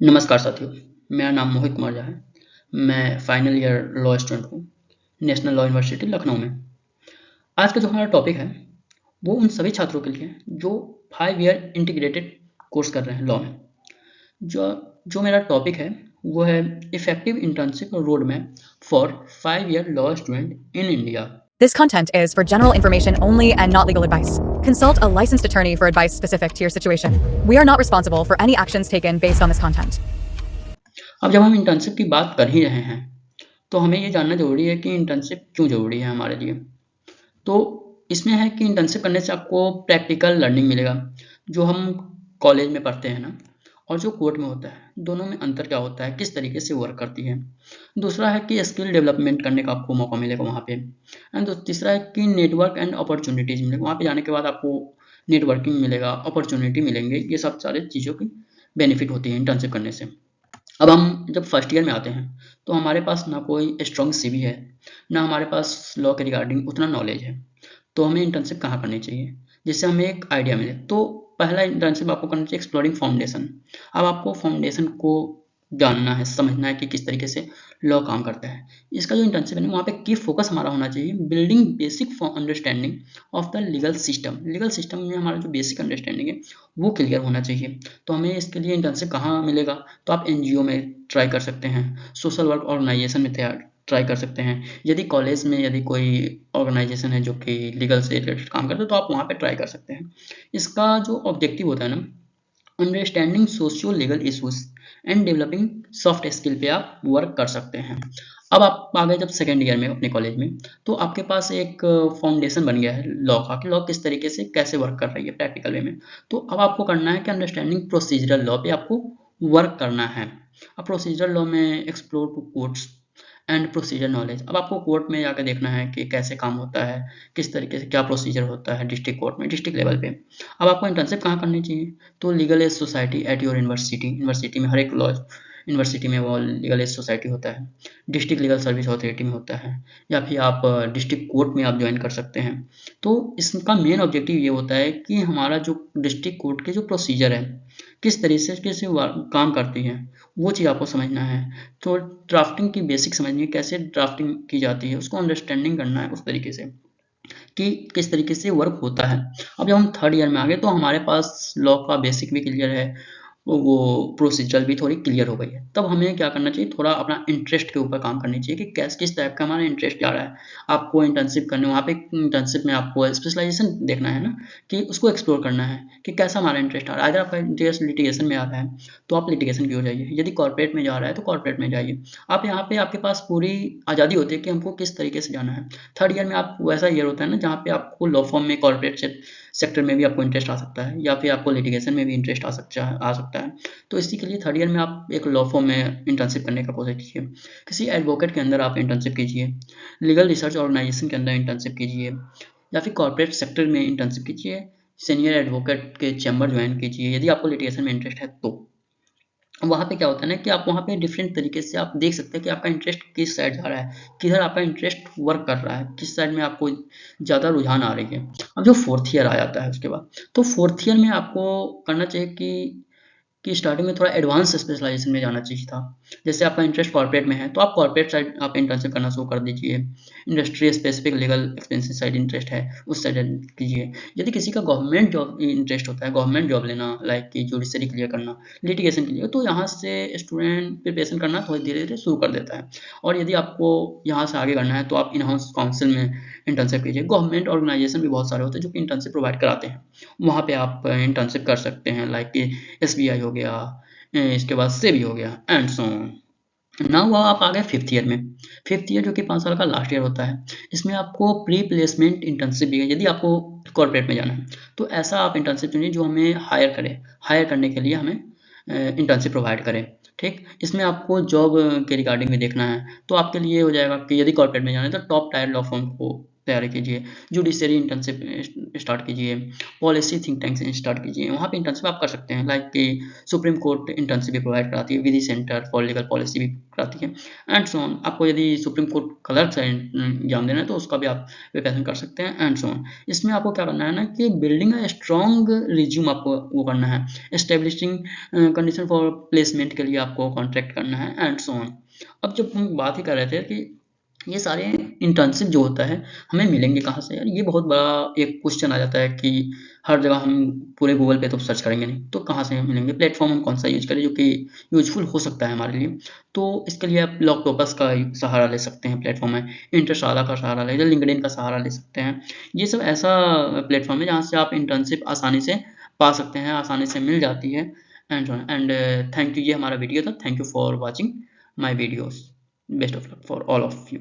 नमस्कार साथियों, मेरा नाम मोहित कुमार झा है। मैं फाइनल ईयर लॉ स्टूडेंट हूँ, नेशनल लॉ यूनिवर्सिटी लखनऊ में। आज का जो हमारा टॉपिक है, वो उन सभी छात्रों के लिए है जो 5 ईयर इंटीग्रेटेड कोर्स कर रहे हैं लॉ में। जो जो मेरा टॉपिक है, वो है effective internship road map for 5 year law student in India. This content is for general information only and not legal advice. Consult a licensed attorney for advice specific to your situation. We are not responsible for any actions taken based on this content. अब जब हम internship की बात कर ही रहे हैं, तो हमें ये जानना ज़रूरी है कि इंटर्नशिप क्यों ज़रूरी है हमारे लिए। तो इसमें है कि इंटर्नशिप करने से आपको प्रैक्टिकल लर्निंग मिलेगा, जो हम कॉलेज में पढ़ते हैं ना, और जो कोर्ट में होता है, दोनों में अंतर क्या होता है, किस तरीके से वर्क करती है। दूसरा है कि स्किल डेवलपमेंट करने का आपको मौका मिलेगा वहाँ पे। एंड तीसरा है कि नेटवर्क एंड अपॉर्चुनिटीज़ मिलेगा। वहाँ पे जाने के बाद आपको नेटवर्किंग मिलेगा, अपॉर्चुनिटी मिलेंगे। ये सब सारे चीज़ों की बेनिफिट होती है इंटर्नशिप करने से। अब हम जब फर्स्ट ईयर में आते हैं, तो हमारे पास ना कोई स्ट्रॉन्ग सीवी है, ना हमारे पास लॉ के रिगार्डिंग उतना नॉलेज है। तो हमें इंटर्नशिप कहाँ करनी चाहिए, जिससे हमें एक आइडिया मिले। तो पहला इंटर्नशिप आपको करना चाहिए एक्सप्लोरिंग फाउंडेशन। अब आपको फाउंडेशन को जानना है, समझना है कि किस तरीके से लॉ काम करता है। इसका जो इंटर्नशिप है ना, वहाँ पे की फोकस हमारा होना चाहिए building basic for understanding of the legal system. Legal system में हमारा जो बेसिक अंडरस्टैंडिंग है, वो क्लियर होना चाहिए। तो हमें इसके लिए इंटर्नशिप कहाँ मिलेगा, तो आप एनजीओ में ट्राई कर सकते हैं, सोशल वर्क ऑर्गेनाइजेशन में ट्राई कर सकते हैं। यदि कॉलेज में यदि कोई ऑर्गेनाइजेशन है जो कि लीगल से रिलेटेड काम करते हैं, तो आप वहाँ पे ट्राई कर सकते हैं। इसका जो ऑब्जेक्टिव होता है ना, understanding socio legal issues and developing soft skill पे आप वर्क कर सकते हैं। अब आप आ गए जब सेकेंड ईयर में अपने कॉलेज में, तो आपके पास एक फाउंडेशन बन गया है लॉ का, कि लॉ किस तरीके से कैसे वर्क कर रही है प्रैक्टिकल वे में। तो अब आपको करना है कि अंडरस्टैंडिंग प्रोसीजरल लॉ पे आपको वर्क करना है। अब प्रोसीजरल लॉ में explore to courts and procedure knowledge. अब आपको कोर्ट में जाकर देखना है कि कैसे काम होता है, किस तरीके से क्या प्रोसीजर होता है डिस्ट्रिक्ट कोर्ट में, डिस्ट्रिक्ट लेवल पे। अब आपको इंटर्नशिप कहाँ करनी चाहिए, तो legal aid society at your university. University में हर एक लॉ यूनिवर्सिटी में वो लीगल एज सोसाइटी होता है, डिस्ट्रिक्ट लीगल सर्विस अथॉरिटी में होता है, या फिर आप डिस्ट्रिक्ट कोर्ट में आप ज्वाइन कर सकते हैं। तो इसका मेन ऑब्जेक्टिव ये होता है कि हमारा जो डिस्ट्रिक्ट कोर्ट के जो प्रोसीजर है, किस तरीके से काम करती है, वो चीज़ आपको समझना है। तो ड्राफ्टिंग की बेसिक समझनी है, कैसे ड्राफ्टिंग की जाती है, उसको अंडरस्टैंडिंग करना है उस तरीके से कि किस तरीके से वर्क होता है। अब जब हम थर्ड ईयर में आ गए, तो हमारे पास लॉ का बेसिक भी क्लियर है, वो प्रोसीजरल भी थोड़ी क्लियर हो गई है। तब हमें क्या करना चाहिए, थोड़ा अपना इंटरेस्ट के ऊपर काम करनी चाहिए कि कैस किस टाइप का हमारा इंटरेस्ट जा रहा है। आपको इंटर्नशिप करने, वहाँ पे इंटर्नशिप में आपको स्पेशलाइजेशन देखना है ना, कि उसको एक्सप्लोर करना है कि कैसा हमारा इंटरेस्ट आ रहा है। अगर आपका इंटरेस्ट लिटिगेशन में आ रहा है, तो आप लिटिगेशन की ओर जाइए। यदि कॉर्पोरेट में जा रहा है, तो कॉर्पोरेट में जाइए। आप यहाँ पे आपके पास पूरी आज़ादी होती है कि हमको किस तरीके से जाना है। थर्ड ईयर में आप वैसा ईयर होता है ना, जहाँ पे आपको लॉ फॉर्म में कॉर्पोरेट सेक्टर में भी आपको इंटरेस्ट आ सकता है, या फिर आपको लिटिगेशन में भी इंटरेस्ट आ सकता है। तो इसी के लिए थर्ड ईयर में आप एक लॉ फॉर्म में इंटर्नशिप करने का कोशिश कीजिए। किसी एडवोकेट के अंदर आप इंटर्नशिप कीजिए, लीगल रिसर्च ऑर्गेनाइजेशन के अंदर इंटर्नशिप कीजिए, या फिर कॉर्पोरेट सेक्टर में इंटर्नशिप कीजिए। सीनियर एडवोकेट के चैम्बर ज्वाइन कीजिए यदि आपको लिटिगेशन में इंटरेस्ट है तो। वहाँ पे क्या होता है ना, कि आप वहाँ पे डिफरेंट तरीके से आप देख सकते हैं कि आपका इंटरेस्ट किस साइड जा रहा है, किधर आपका इंटरेस्ट वर्क कर रहा है, किस साइड में आपको ज़्यादा रुझान आ रही है। अब जो फोर्थ ईयर आ जाता है उसके बाद, तो फोर्थ ईयर में आपको करना चाहिए कि स्टार्टिंग में थोड़ा एडवांस स्पेशलाइजेशन में जाना चाहिए था। जैसे आपका इंटरेस्ट कॉर्पोरेट में है, तो आप कॉर्पोरेट साइड आप इंटर्नशिप करना शुरू कर दीजिए। Industry specific legal expenses side interest है, उस साइड कीजिए। यदि किसी का गवर्नमेंट जॉब इंटरेस्ट होता है, गवर्नमेंट जॉब लेना, लाइक कि जुडिशरी क्लियर करना, लिटिगेशन के लिए, तो यहाँ से स्टूडेंट प्रिपरेशन करना थोड़ी धीरे धीरे शुरू कर देता है। और यदि आपको यहाँ से आगे करना है, तो आप इन हाउस काउंसिल में इंटर्नशिप कीजिए। गवर्नमेंट ऑर्गेनाइजेशन भी बहुत सारे होते हैं जो कि इंटर्नशिप प्रोवाइड कराते हैं, वहाँ पे आप इंटर्नशिप कर सकते हैं, लाइक कि एसबीआई हो गया, इसके बाद सेबी हो गया, एंड सो ऑन। नाउ वो आप आ गए फिफ्थ ईयर में। फिफ्थ ईयर जो कि 5 साल का लास्ट ईयर होता है, इसमें आपको प्री प्लेसमेंट इंटर्नशिप भी है। यदि आपको कॉर्पोरेट में जाना है, तो ऐसा आप इंटर्नशिप चुनिए जो हमें हायर करे, हायर करने के लिए हमें इंटर्नशिप प्रोवाइड करें। ठीक, इसमें आपको जॉब के रिगार्डिंग भी देखना है। तो आपके लिए हो जाएगा कि यदि कॉर्पोरेट में जाना है, तो टॉप टायर लॉ फर्म को तैयारी कीजिए, जुडिशरी इंटर्नशिप स्टार्ट कीजिए, पॉलिसी थिंक टैंक स्टार्ट कीजिए, वहाँ पे इंटर्नशिप आप कर सकते हैं। लाइक कि सुप्रीम कोर्ट इंटर्नशिप भी प्रोवाइड कराती है, विधि सेंटर फॉर लीगल पॉलिसी भी कराती है, एंड सो ऑन। आपको यदि सुप्रीम कोर्ट क्लर्क से एग्जाम देना है तो उसका भी आप प्रिपरेशन कर सकते हैं, एंड सो ऑन। इसमें आपको क्या करना है ना कि बिल्डिंग अ स्ट्रॉन्ग रिज्यूम आपको वो करना है, एस्टेब्लिशिंग कंडीशन फॉर प्लेसमेंट के लिए आपको कॉन्ट्रैक्ट करना है, एंड सो ऑन। अब जब हम बात ही कर रहे थे कि ये सारे इंटर्नशिप जो होता है हमें मिलेंगे कहाँ से यार, ये बहुत बड़ा एक क्वेश्चन आ जाता है कि हर जगह हम पूरे गूगल पे तो सर्च करेंगे नहीं, तो कहाँ से मिलेंगे, प्लेटफॉर्म हम कौन सा यूज करें जो कि यूजफुल हो सकता है हमारे लिए। तो इसके लिए आप लॉकटोपस का सहारा ले सकते हैं, प्लेटफॉर्म है, इंटरशाला का सहारा ले, लिंक्डइन का सहारा ले सकते हैं। ये सब ऐसा प्लेटफॉर्म है जहाँ से आप इंटर्नशिप आसानी से पा सकते हैं, आसानी से मिल जाती है, एंड थैंक यू। ये हमारा वीडियो था, thank you for watching my videos, best of luck for all of you.